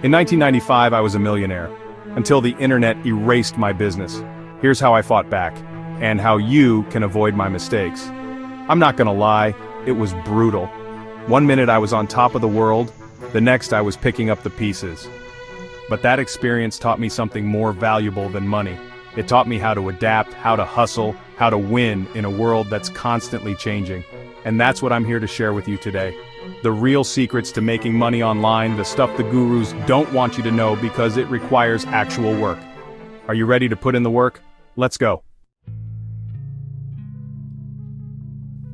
In 1995, I was a millionaire, until the internet erased my business. Here's how I fought back, and how you can avoid my mistakes. I'm not gonna lie, it was brutal. One minute I was on top of the world, the next I was picking up the pieces. But that experience taught me something more valuable than money. It taught me how to adapt, how to hustle, how to win in a world that's constantly changing. And that's what I'm here to share with you today. The real secrets to making money online, the stuff the gurus don't want you to know because it requires actual work. Are you ready to put in the work? Let's go.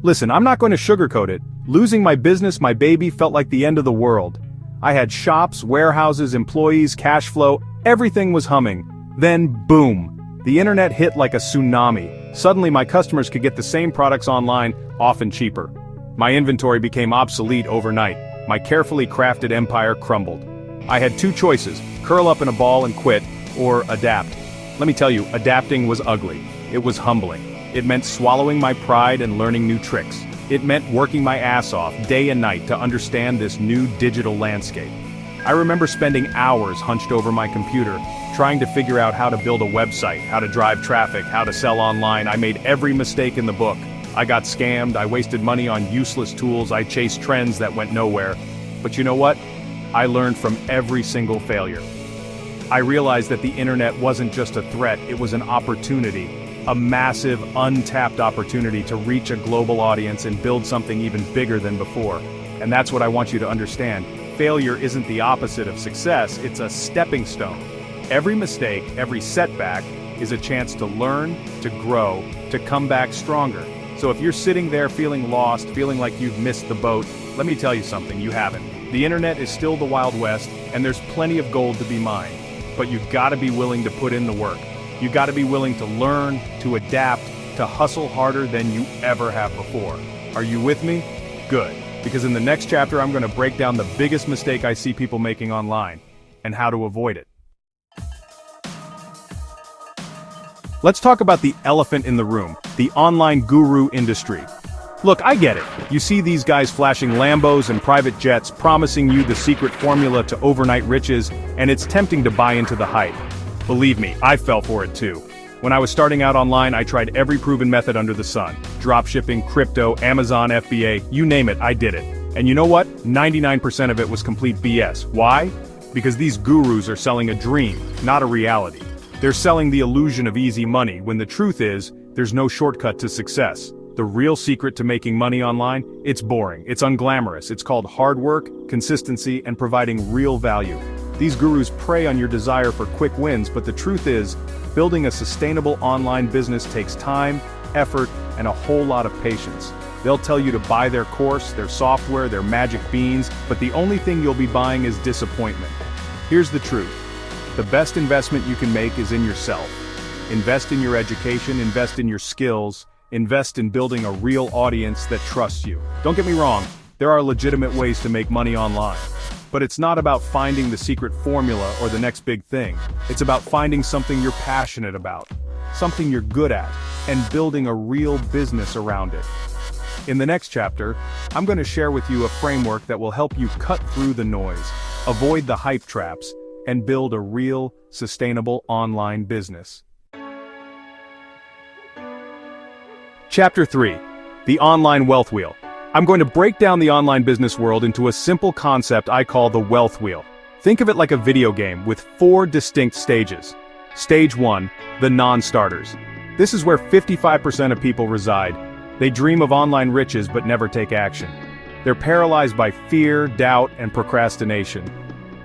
Listen, I'm not going to sugarcoat it. Losing my business, my baby, felt like the end of the world. I had shops, warehouses, employees, cash flow, everything was humming. Then, boom. The internet hit like a tsunami. Suddenly my customers could get the same products online, often cheaper. My inventory became obsolete overnight. My carefully crafted empire crumbled. I had two choices: curl up in a ball and quit, or adapt. Let me tell you, adapting was ugly. It was humbling. It meant swallowing my pride and learning new tricks. It meant working my ass off day and night to understand this new digital landscape. I remember spending hours hunched over my computer, trying to figure out how to build a website, how to drive traffic, how to sell online. I made every mistake in the book. I got scammed, I wasted money on useless tools, I chased trends that went nowhere. But you know what? I learned from every single failure. I realized that the internet wasn't just a threat, it was an opportunity. A massive, untapped opportunity to reach a global audience and build something even bigger than before. And that's what I want you to understand. Failure isn't the opposite of success, it's a stepping stone. Every mistake, every setback, is a chance to learn, to grow, to come back stronger. So if you're sitting there feeling lost, feeling like you've missed the boat, let me tell you something, you haven't. The internet is still the Wild West, and there's plenty of gold to be mined. But you've got to be willing to put in the work. You got to be willing to learn, to adapt, to hustle harder than you ever have before. Are you with me? Good. Because in the next chapter, I'm going to break down the biggest mistake I see people making online, and how to avoid it. Let's talk about the elephant in the room, the online guru industry. Look, I get it. You see these guys flashing Lambos and private jets, promising you the secret formula to overnight riches, and it's tempting to buy into the hype. Believe me, I fell for it too. When I was starting out online, I tried every proven method under the sun. Dropshipping, crypto, Amazon FBA, you name it, I did it. And you know what? 99% of it was complete BS. Why? Because these gurus are selling a dream, not a reality. They're selling the illusion of easy money, when the truth is, there's no shortcut to success. The real secret to making money online? It's boring, it's unglamorous, it's called hard work, consistency, and providing real value. These gurus prey on your desire for quick wins, but the truth is, building a sustainable online business takes time, effort, and a whole lot of patience. They'll tell you to buy their course, their software, their magic beans, but the only thing you'll be buying is disappointment. Here's the truth. The best investment you can make is in yourself. Invest in your education, invest in your skills, invest in building a real audience that trusts you. Don't get me wrong, there are legitimate ways to make money online. But it's not about finding the secret formula or the next big thing. It's about finding something you're passionate about, something you're good at, and building a real business around it. In the next chapter, I'm going to share with you a framework that will help you cut through the noise, avoid the hype traps, and build a real, sustainable online business. Chapter 3. The Online Wealth Wheel. I'm going to break down the online business world into a simple concept I call the wealth wheel. Think of it like a video game with 4 distinct stages. Stage 1, the non-starters. This is where 55% of people reside. They dream of online riches but never take action. They're paralyzed by fear, doubt, and procrastination.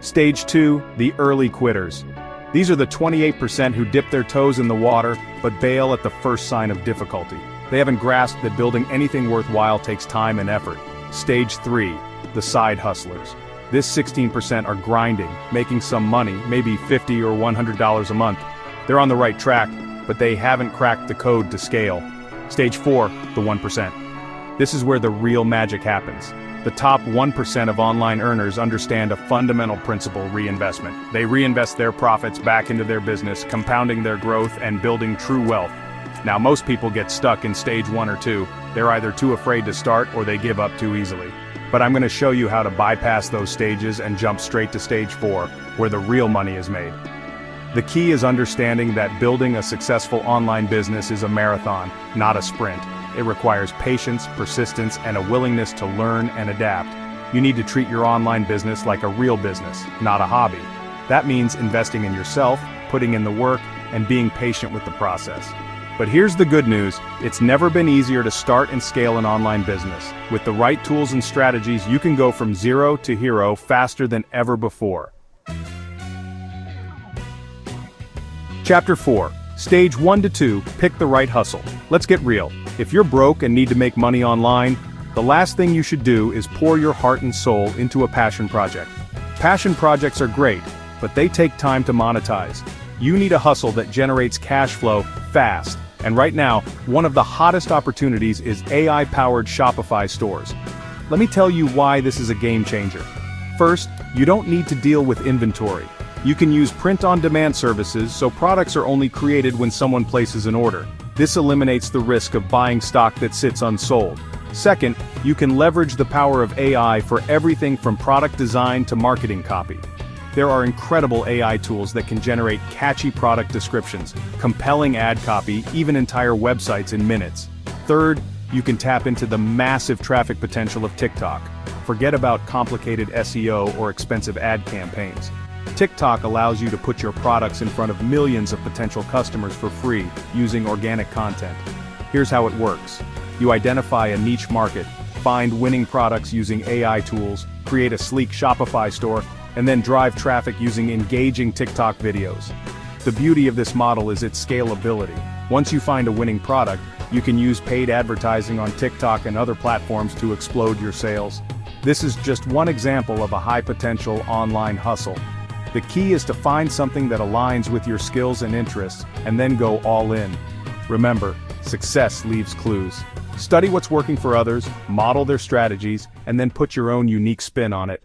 Stage 2, the early quitters. These are the 28% who dip their toes in the water but bail at the first sign of difficulty. They haven't grasped that building anything worthwhile takes time and effort. Stage 3, the side hustlers. This 16% are grinding, making some money, maybe $50 or $100 a month. They're on the right track, but they haven't cracked the code to scale. Stage 4, the 1%. This is where the real magic happens. The top 1% of online earners understand a fundamental principle: reinvestment. They reinvest their profits back into their business, compounding their growth and building true wealth. Now, most people get stuck in stage 1 or 2. They're either too afraid to start or they give up too easily. But I'm going to show you how to bypass those stages and jump straight to stage 4, where the real money is made. The key is understanding that building a successful online business is a marathon, not a sprint. It requires patience, persistence, and a willingness to learn and adapt. You need to treat your online business like a real business, not a hobby. That means investing in yourself, putting in the work, and being patient with the process. But here's the good news, it's never been easier to start and scale an online business. With the right tools and strategies, you can go from zero to hero faster than ever before. Chapter 4. Stage 1 to 2, pick the right hustle. Let's get real. If you're broke and need to make money online, the last thing you should do is pour your heart and soul into a passion project. Passion projects are great, but they take time to monetize. You need a hustle that generates cash flow fast. And right now, one of the hottest opportunities is AI-powered Shopify stores. Let me tell you why this is a game changer. First, you don't need to deal with inventory. You can use print-on-demand services, so products are only created when someone places an order. This eliminates the risk of buying stock that sits unsold. Second, you can leverage the power of AI for everything from product design to marketing copy. There are incredible AI tools that can generate catchy product descriptions, compelling ad copy, even entire websites in minutes. Third, you can tap into the massive traffic potential of TikTok. Forget about complicated SEO or expensive ad campaigns. TikTok allows you to put your products in front of millions of potential customers for free, using organic content. Here's how it works. You identify a niche market, find winning products using AI tools, create a sleek Shopify store, and then drive traffic using engaging TikTok videos. The beauty of this model is its scalability. Once you find a winning product, you can use paid advertising on TikTok and other platforms to explode your sales. This is just one example of a high-potential online hustle. The key is to find something that aligns with your skills and interests, and then go all in. Remember, success leaves clues. Study what's working for others, model their strategies, and then put your own unique spin on it.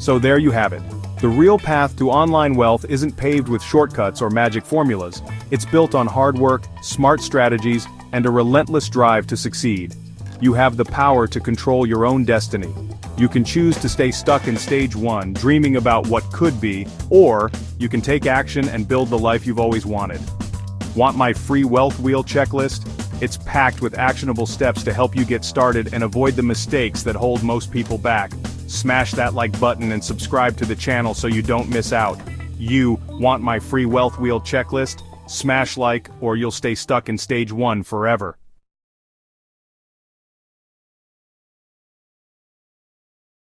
So there you have it. The real path to online wealth isn't paved with shortcuts or magic formulas. It's built on hard work, smart strategies, and a relentless drive to succeed. You have the power to control your own destiny. You can choose to stay stuck in stage 1, dreaming about what could be, or you can take action and build the life you've always wanted. Want my free wealth wheel checklist? It's packed with actionable steps to help you get started and avoid the mistakes that hold most people back. Smash that like button and subscribe to the channel so you don't miss out. You want my free wealth wheel checklist? Smash like, or you'll stay stuck in stage 1 forever.